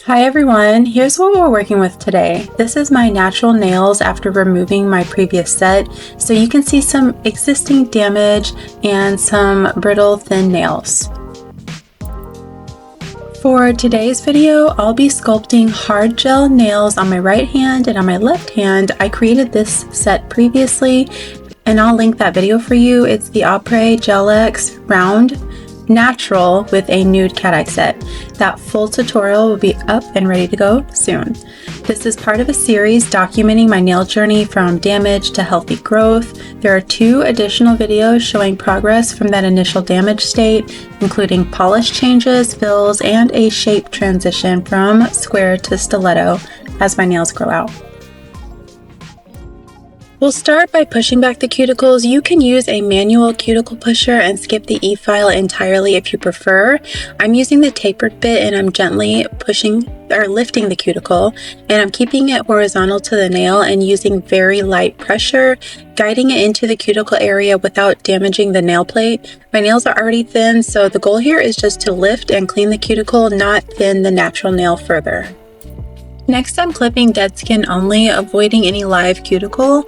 Hi everyone, here's what we're working with today. This is my natural nails after removing my previous set, so you can see some existing damage and some brittle thin nails. For today's video, I'll be sculpting hard gel nails on my right hand and on my left hand. I created this set previously and I'll link that video for you. It's the Apres ROUND Natural with a nude cat eye set. That full tutorial will be up and ready to go soon. This is part of a series documenting my nail journey from damage to healthy growth. There are 2 additional videos showing progress from that initial damage state, including polish changes, fills, and a shape transition from square to stiletto as my nails grow out. We'll start by pushing back the cuticles. You can use a manual cuticle pusher and skip the e-file entirely if you prefer. I'm using the tapered bit and I'm gently pushing or lifting the cuticle, and I'm keeping it horizontal to the nail and using very light pressure, guiding it into the cuticle area without damaging the nail plate. My nails are already thin, so the goal here is just to lift and clean the cuticle, not thin the natural nail further. Next, I'm clipping dead skin only, avoiding any live cuticle.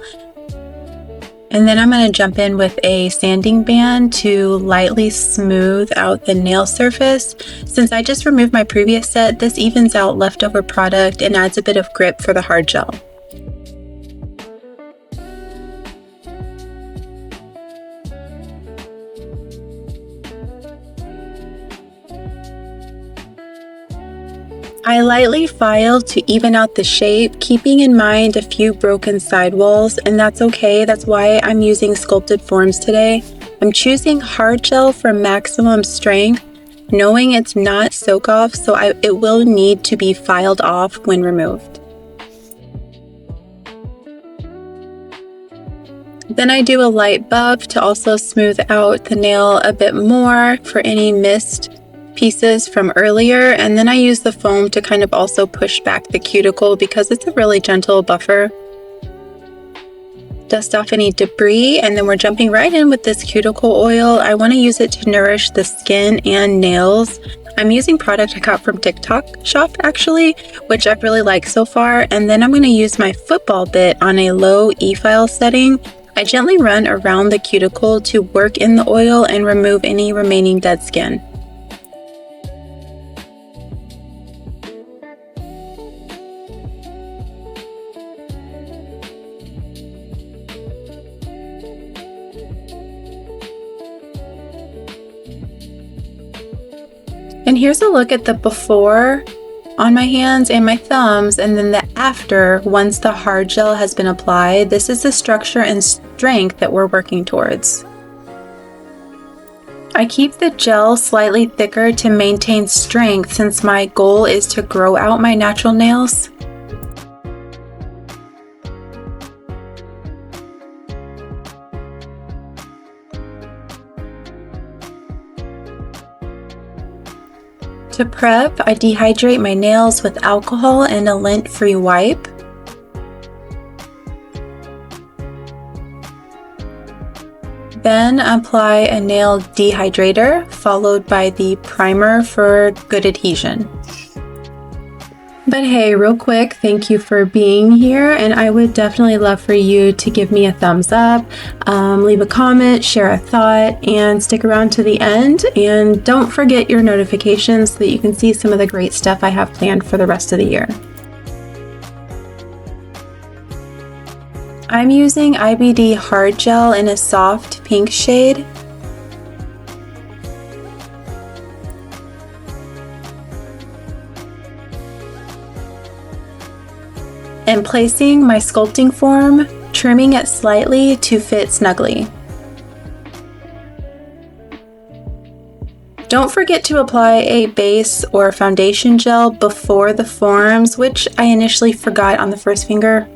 And then I'm going to jump in with a sanding band to lightly smooth out the nail surface. Since I just removed my previous set, this evens out leftover product and adds a bit of grip for the hard gel. I lightly file to even out the shape, keeping in mind a few broken sidewalls, and that's okay. That's why I'm using sculpted forms today. I'm choosing hard gel for maximum strength, knowing it's not soak off, so it will need to be filed off when removed. Then I do a light buff to also smooth out the nail a bit more for any missed pieces from earlier, and then I use the foam to kind of also push back the cuticle because it's a really gentle buffer. Dust off any debris, and then we're jumping right in with this cuticle oil. I want to use it to nourish the skin and nails. I'm using product I got from TikTok shop actually, which I've really liked so far, and then I'm going to use my football bit on a low e-file setting. I gently run around the cuticle to work in the oil and remove any remaining dead skin. And here's a look at the before on my hands and my thumbs, and then the after once the hard gel has been applied. This is the structure and strength that we're working towards. I keep the gel slightly thicker to maintain strength since my goal is to grow out my natural nails. To prep, I dehydrate my nails with alcohol and a lint-free wipe. Then apply a nail dehydrator, followed by the primer for good adhesion. But hey, real quick, thank you for being here, and I would definitely love for you to give me a thumbs up, leave a comment, share a thought, and stick around to the end. And don't forget your notifications so that you can see some of the great stuff I have planned for the rest of the year. I'm using IBD hard gel in a soft pink shade. And placing my sculpting form, trimming it slightly to fit snugly. Don't forget to apply a base or foundation gel before the forms, which I initially forgot on the first finger.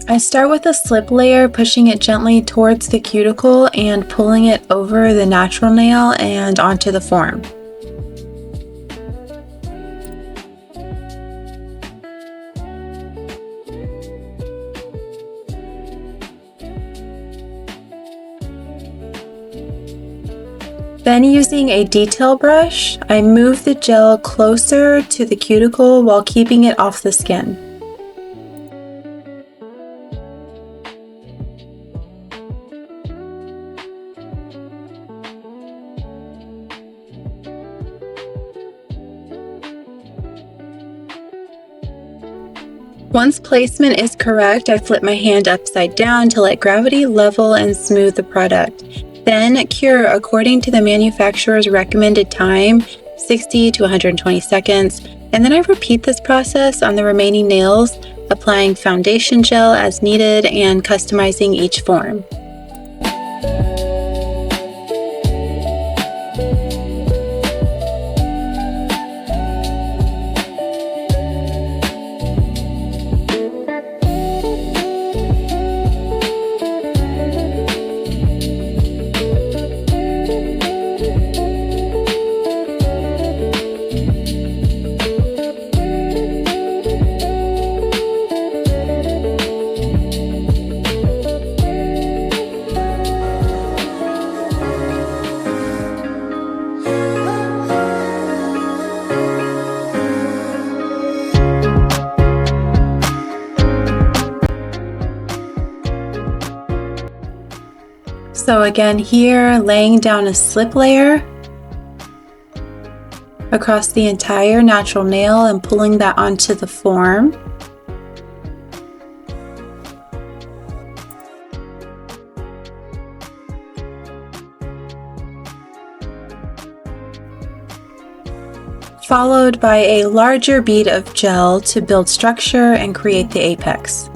I start with a slip layer, pushing it gently towards the cuticle and pulling it over the natural nail and onto the form. Then using a detail brush, I move the gel closer to the cuticle while keeping it off the skin. Once placement is correct, I flip my hand upside down to let gravity level and smooth the product. Then cure according to the manufacturer's recommended time, 60 to 120 seconds, and then I repeat this process on the remaining nails, applying foundation gel as needed and customizing each form. So again here, laying down a slip layer across the entire natural nail and pulling that onto the form. Followed by a larger bead of gel to build structure and create the apex.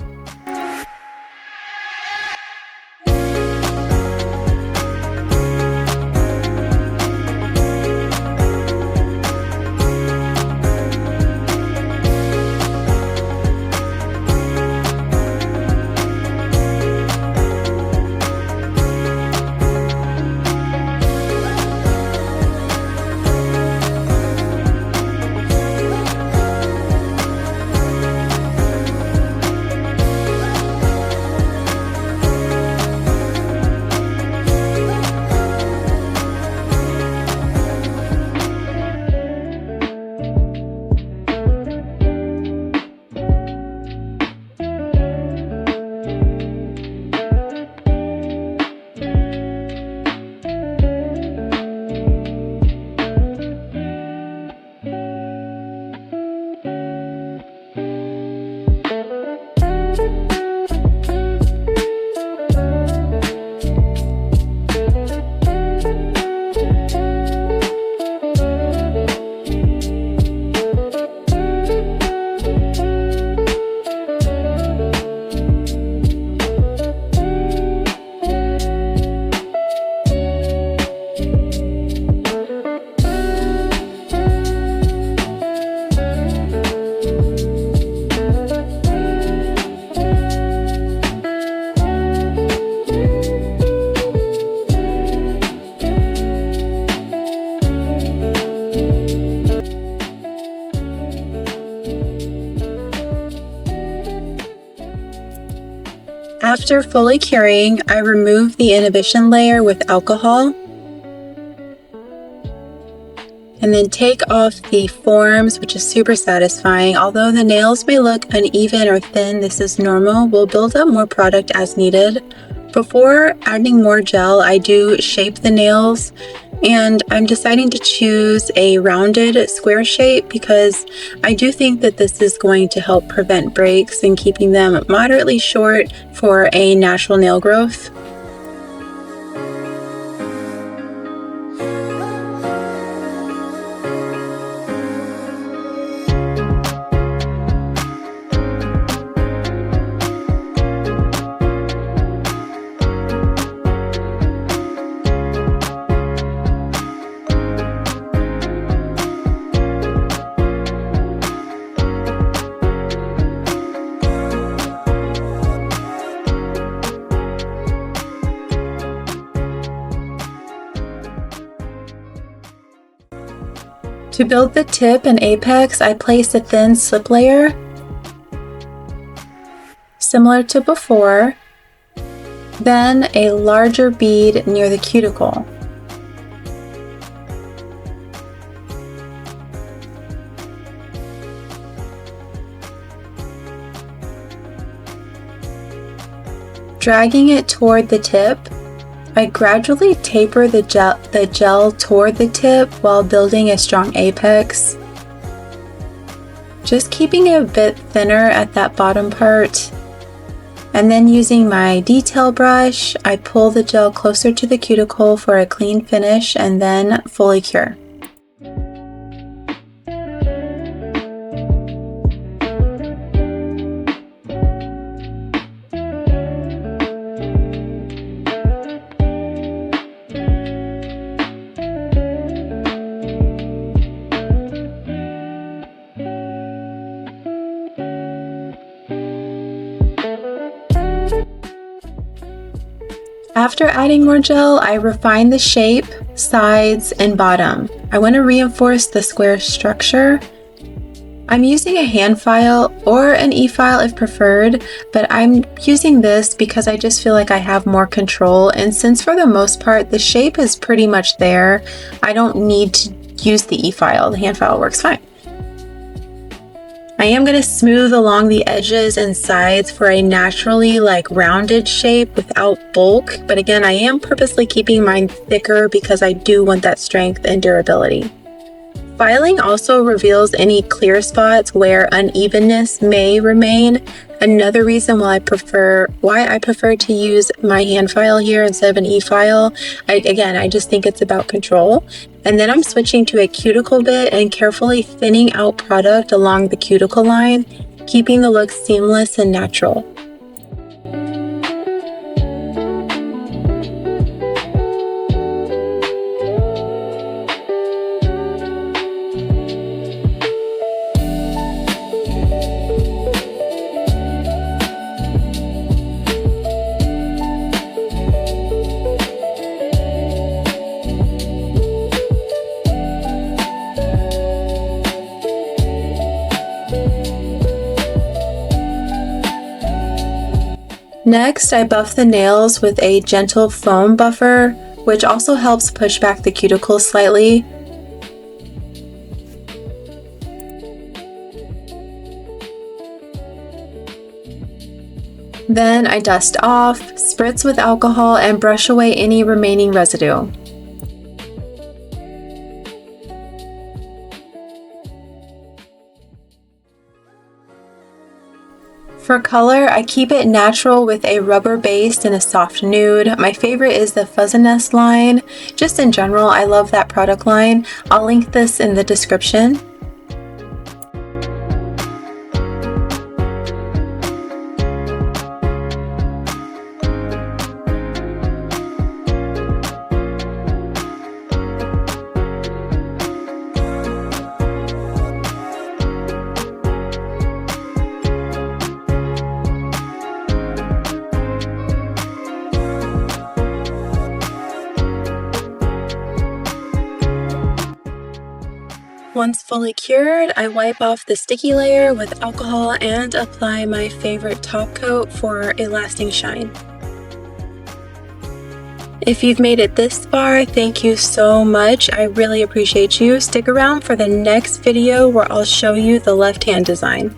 After fully curing, I remove the inhibition layer with alcohol and then take off the forms, which is super satisfying. Although the nails may look uneven or thin, this is normal. We'll build up more product as needed. Before adding more gel, I do shape the nails, and I'm deciding to choose a rounded square shape because I do think that this is going to help prevent breaks and keeping them moderately short for a natural nail growth. To build the tip and apex, I place a thin slip layer, similar to before, then a larger bead near the cuticle. Dragging it toward the tip, I gradually taper the gel toward the tip while building a strong apex. Just keeping it a bit thinner at that bottom part. And then using my detail brush, I pull the gel closer to the cuticle for a clean finish and then fully cure. After adding more gel, I refine the shape, sides, and bottom. I want to reinforce the square structure. I'm using a hand file or an e-file if preferred, but I'm using this because I just feel like I have more control, and since for the most part the shape is pretty much there, I don't need to use the e-file. The hand file works fine. I am going to smooth along the edges and sides for a naturally rounded shape without bulk, but again, I am purposely keeping mine thicker because I do want that strength and durability. Filing also reveals any clear spots where unevenness may remain. Another reason why I prefer to use my hand file here instead of an e-file. I just think it's about control. And then I'm switching to a cuticle bit and carefully thinning out product along the cuticle line, keeping the look seamless and natural. Next, I buff the nails with a gentle foam buffer, which also helps push back the cuticle slightly. Then I dust off, spritz with alcohol, and brush away any remaining residue. For color, I keep it natural with a rubber base and a soft nude. My favorite is the Fuzziness line. Just in general, I love that product line. I'll link this in the description. Once fully cured, I wipe off the sticky layer with alcohol and apply my favorite top coat for a lasting shine. If you've made it this far, thank you so much. I really appreciate you. Stick around for the next video where I'll show you the left hand design.